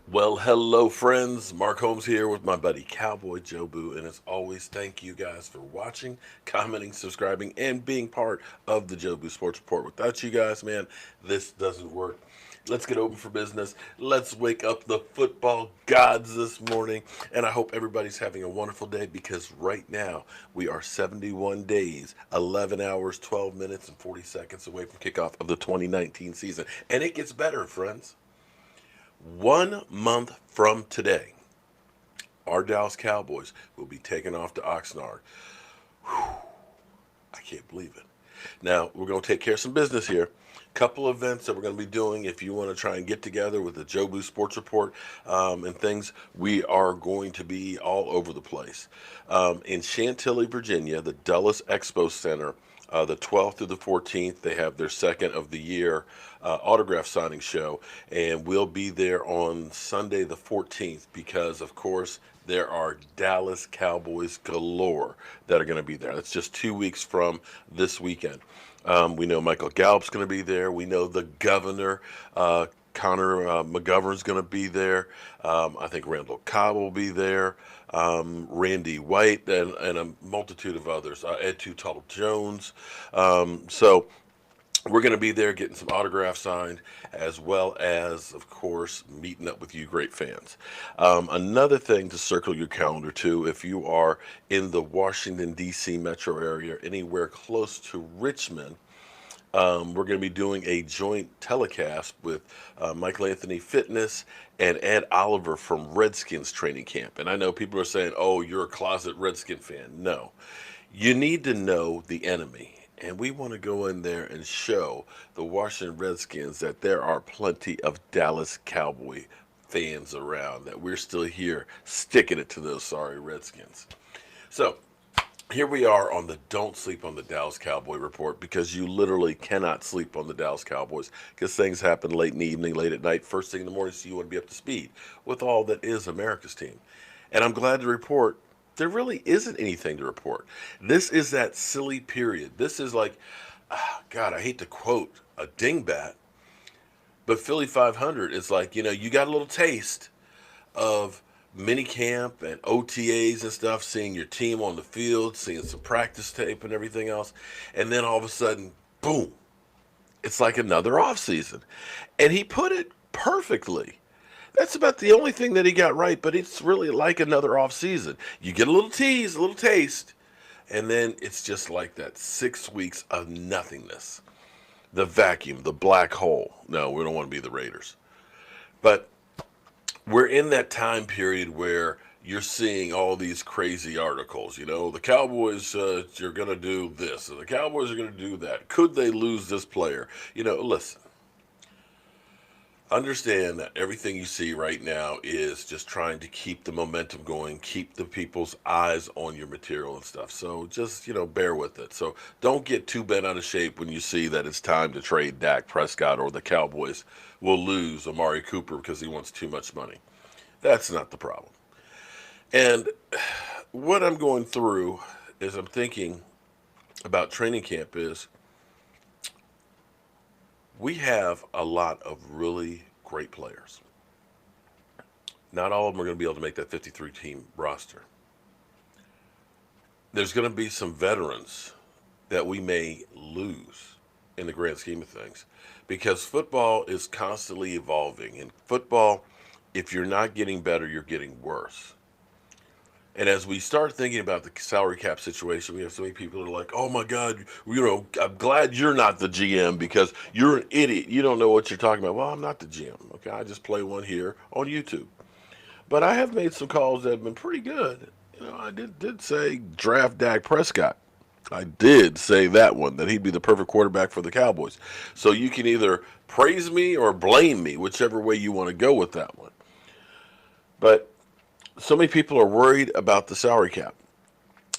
Well, hello, friends. Mark Holmes here with my buddy Cowboy Joe Boo. And as always, thank you guys for watching, commenting, subscribing, and being part of the Joe Boo Sports Report. Without you guys, man, this doesn't work. Let's get open for business. Let's wake up the football gods this morning. And I hope everybody's having a wonderful day because right now we are 71 days, 11 hours, 12 minutes, and 40 seconds away from kickoff of the 2019 season. And it gets better, friends. 1 month from today, our Dallas Cowboys will be taking off to Oxnard. Whew, I can't believe it. Now, we're going to take care of some business here. Couple events that we're going to be doing if you want to try and get together with the Joe Boo Sports Report and things. We are going to be all over the place. In Chantilly, Virginia, the Dulles Expo Center, the 12th through the 14th, they have their second of the year autograph signing show, and we'll be there on Sunday the 14th because, of course, there are Dallas Cowboys galore that are going to be there. That's just 2 weeks from this weekend. We know Michael Gallup's going to be there. We know the governor, Connor McGovern's going to be there. I think Randall Cobb will be there. Randy White and a multitude of others. Ed Tuttle Jones. So we're going to be there getting some autographs signed, as well as, of course, meeting up with you great fans. Another thing to circle your calendar to, if you are in the Washington, D.C. metro area, anywhere close to Richmond, we're going to be doing a joint telecast with Michael Anthony Fitness and Ed Oliver from Redskins training camp. And I know people are saying, oh, you're a closet Redskin fan. No. You need to know the enemy. And we want to go in there and show the Washington Redskins that there are plenty of Dallas Cowboy fans around, that we're still here sticking it to those sorry Redskins. So, here we are on the Don't Sleep on the Dallas Cowboy report because you literally cannot sleep on the Dallas Cowboys because things happen late in the evening, late at night, first thing in the morning, so you want to be up to speed with all that is America's team. And I'm glad to report there really isn't anything to report. This is that silly period. This is like, God, I hate to quote a dingbat, but Philly 500 is like, you got a little taste of mini camp and OTAs and stuff, seeing your team on the field, seeing some practice tape and everything else, and then all of a sudden, boom, it's like another offseason. And he put it perfectly. That's about the only thing that he got right, but it's really like another offseason. You get a little tease, a little taste, and then it's just like that 6 weeks of nothingness. The vacuum, the black hole. No, we don't want to be the Raiders. But we're in that time period where you're seeing all these crazy articles. The Cowboys are going to do this, and the Cowboys are going to do that. Could they lose this player? Listen, understand that everything you see right now is just trying to keep the momentum going, keep the people's eyes on your material and stuff. So just, bear with it. So don't get too bent out of shape when you see that it's time to trade Dak Prescott or the Cowboys will lose Amari Cooper because he wants too much money. That's not the problem. And what I'm going through is I'm thinking about training camp is we have a lot of really great players. Not all of them are going to be able to make that 53 team roster. There's going to be some veterans that we may lose in the grand scheme of things because football is constantly evolving. In football, if you're not getting better, you're getting worse. And as we start thinking about the salary cap situation, we have so many people that are like, oh my God, I'm glad you're not the GM because you're an idiot. You don't know what you're talking about. Well, I'm not the GM. Okay, I just play one here on YouTube. But I have made some calls that have been pretty good. I did say draft Dak Prescott. I did say that one, that he'd be the perfect quarterback for the Cowboys. So you can either praise me or blame me, whichever way you want to go with that one. But so many people are worried about the salary cap.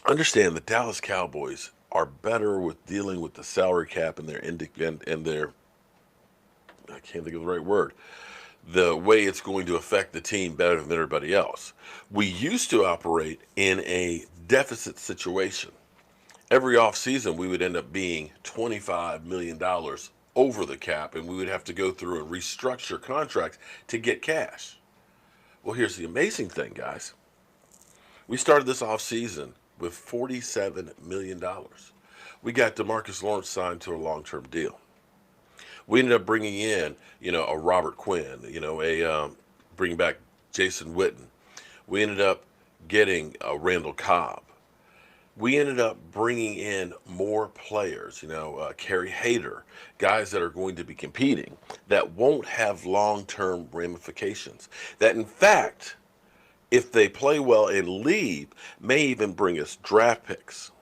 Understand the Dallas Cowboys are better with dealing with the salary cap and their I can't think of the right word, the way it's going to affect the team better than everybody else. We used to operate in a deficit situation. Every offseason, we would end up being $25 million over the cap, and we would have to go through and restructure contracts to get cash. Well, here's the amazing thing, guys. We started this offseason with $47 million. We got DeMarcus Lawrence signed to a long-term deal. We ended up bringing in, a Robert Quinn, bringing back Jason Witten. We ended up getting Randall Cobb. We ended up bringing in more players, Kerry Hayter, guys that are going to be competing that won't have long-term ramifications. That, in fact, if they play well and leave, may even bring us draft picks.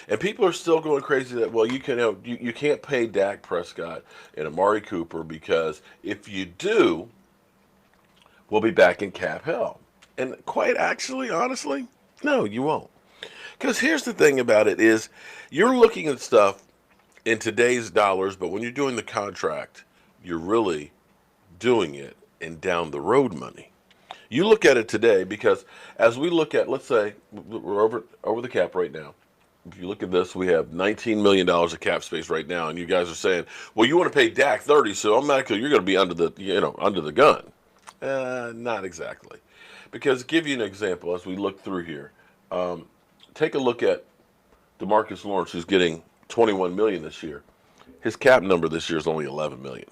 And people are still going crazy that, well, you can't pay Dak Prescott and Amari Cooper because if you do, we'll be back in cap hell. And quite actually, honestly, no, you won't. Because here's the thing about it is you're looking at stuff in today's dollars, but when you're doing the contract, you're really doing it in down the road money. You look at it today because as we look at, let's say we're over the cap right now. If you look at this, we have $19 million of cap space right now, and you guys are saying, well, you want to pay Dak 30, so automatically you're going to be under the gun. Not exactly. Because give you an example as we look through here. Take a look at DeMarcus Lawrence, who's getting $21 million this year. His cap number this year is only $11 million.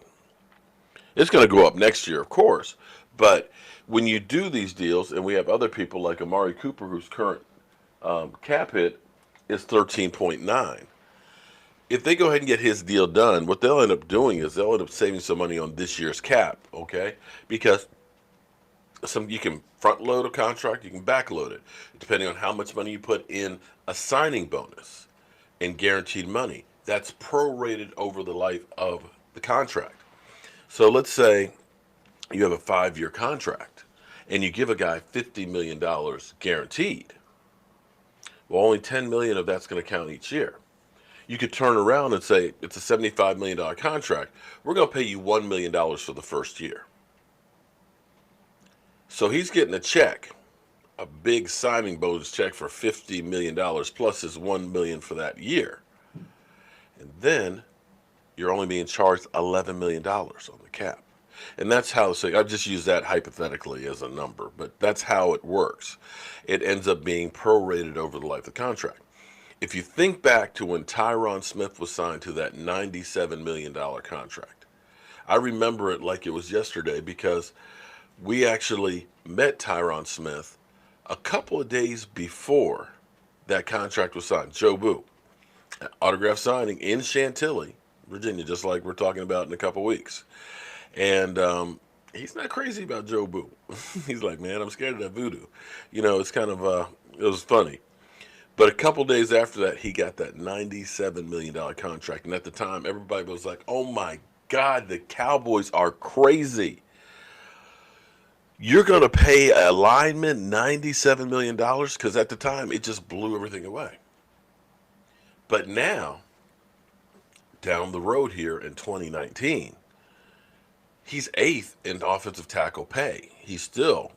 It's going to go up next year, of course, but when you do these deals, and we have other people like Amari Cooper, whose current cap hit is 13.9. If they go ahead and get his deal done, what they'll end up doing is they'll end up saving some money on this year's cap, okay? Because you can front load a contract, you can back load it, depending on how much money you put in a signing bonus and guaranteed money. That's prorated over the life of the contract. So let's say you have a 5-year contract and you give a guy $50 million guaranteed. Well, only $10 million of that's going to count each year. You could turn around and say it's a $75 million contract. We're going to pay you $1 million for the first year. So he's getting a check, a big signing bonus check for $50 million plus his $1 million for that year. And then you're only being charged $11 million on the cap. And that's how, I just use that hypothetically as a number, but that's how it works. It ends up being prorated over the life of the contract. If you think back to when Tyron Smith was signed to that $97 million contract, I remember it like it was yesterday because we actually met Tyron Smith a couple of days before that contract was signed. Joe Boo, autograph signing in Chantilly, Virginia, just like we're talking about in a couple of weeks. And he's not crazy about Joe Boo. He's like, man, I'm scared of that voodoo. It's kind of, it was funny. But a couple days after that, he got that $97 million contract. And at the time, everybody was like, oh my God, the Cowboys are crazy. You're going to pay a lineman $97 million? Because at the time, it just blew everything away. But now, down the road here in 2019, he's 8th in offensive tackle pay. He's still,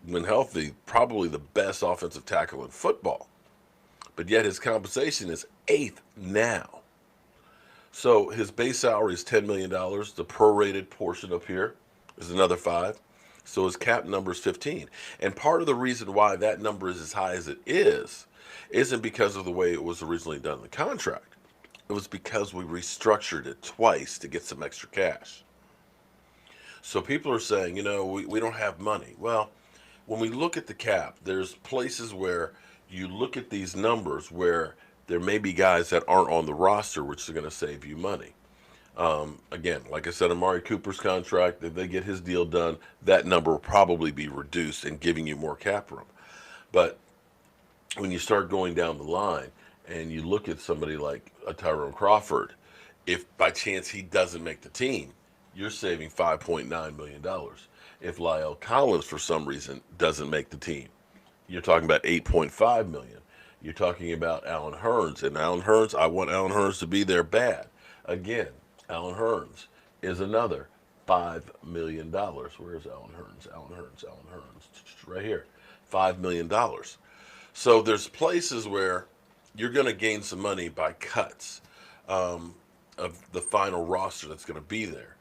when healthy, probably the best offensive tackle in football. But yet his compensation is 8th now. So his base salary is $10 million. The prorated portion up here is another 5. So his cap number is 15. And part of the reason why that number is as high as it is isn't because of the way it was originally done in the contract. It was because we restructured it twice to get some extra cash. So people are saying, we don't have money. Well, when we look at the cap, there's places where you look at these numbers where there may be guys that aren't on the roster, which are going to save you money. Again, like I said, Amari Cooper's contract, if they get his deal done, that number will probably be reduced and giving you more cap room. But when you start going down the line and you look at somebody like a Tyrone Crawford, if by chance he doesn't make the team, you're saving $5.9 million. If Lyle Collins, for some reason, doesn't make the team, you're talking about $8.5 million. You're talking about Allen Hurns. And Allen Hurns, I want Allen Hurns to be there bad. Again, Allen Hurns is another $5 million. Where's Allen Hurns? Allen Hurns. Right here. $5 million. So there's places where you're going to gain some money by cuts of the final roster that's going to be there.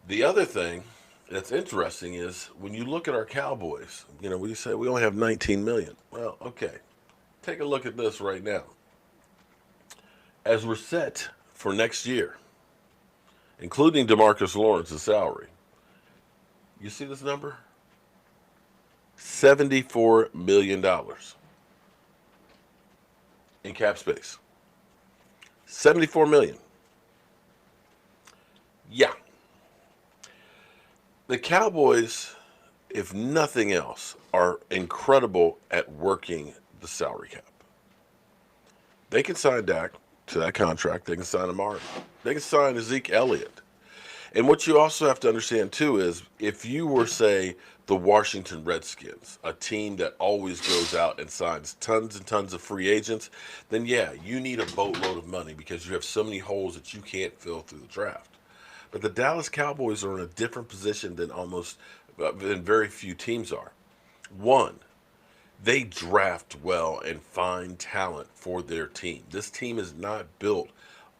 The other thing, that's interesting is when you look at our Cowboys, we say we only have 19 million. Well, okay. Take a look at this right now. As we're set for next year, including DeMarcus Lawrence's salary, you see this number? $74 million in cap space. 74 million. Yeah. The Cowboys, if nothing else, are incredible at working the salary cap. They can sign Dak to that contract. They can sign Amari. They can sign Zeke Elliott. And what you also have to understand too is if you were, say, the Washington Redskins, a team that always goes out and signs tons and tons of free agents, then yeah, you need a boatload of money because you have so many holes that you can't fill through the draft. But the Dallas Cowboys are in a different position than very few teams are. One, they draft well and find talent for their team. This team is not built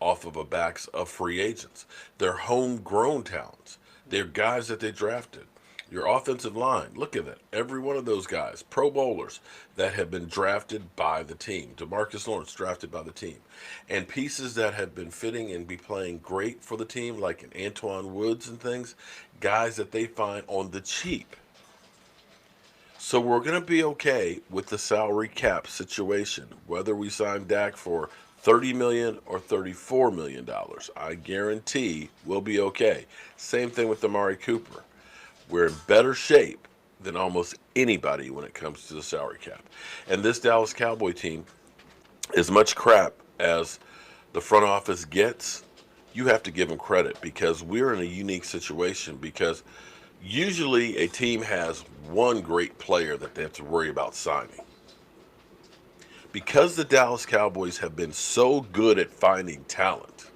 off of a backs of free agents. They're homegrown talents. They're guys that they drafted. Your offensive line, look at it. Every one of those guys, Pro Bowlers that have been drafted by the team. DeMarcus Lawrence drafted by the team. And pieces that have been fitting and be playing great for the team, like an Antoine Woods and things, guys that they find on the cheap. So we're going to be okay with the salary cap situation, whether we sign Dak for $30 million or $34 million. I guarantee we'll be okay. Same thing with Amari Cooper. We're in better shape than almost anybody when it comes to the salary cap. And this Dallas Cowboy team, as much crap as the front office gets, you have to give them credit because we're in a unique situation because usually a team has one great player that they have to worry about signing. Because the Dallas Cowboys have been so good at finding talent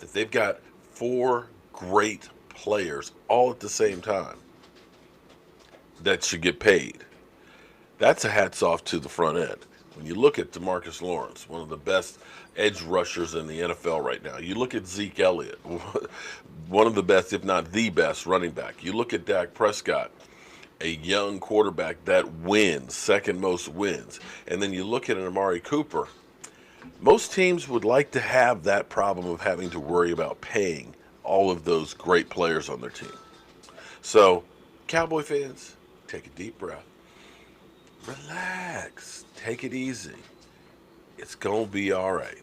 that they've got four great players all at the same time that should get paid. That's a hats off to the front end. When you look at DeMarcus Lawrence, one of the best edge rushers in the NFL right now. You look at Zeke Elliott, one of the best, if not the best, running back. You look at Dak Prescott, a young quarterback that wins, second most wins. And then you look at an Amari Cooper. Most teams would like to have that problem of having to worry about paying all of those great players on their team. So, Cowboy fans, take a deep breath. Relax. Take it easy. It's going to be all right.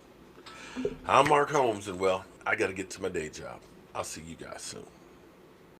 I'm Mark Holmes, and well, I got to get to my day job. I'll see you guys soon.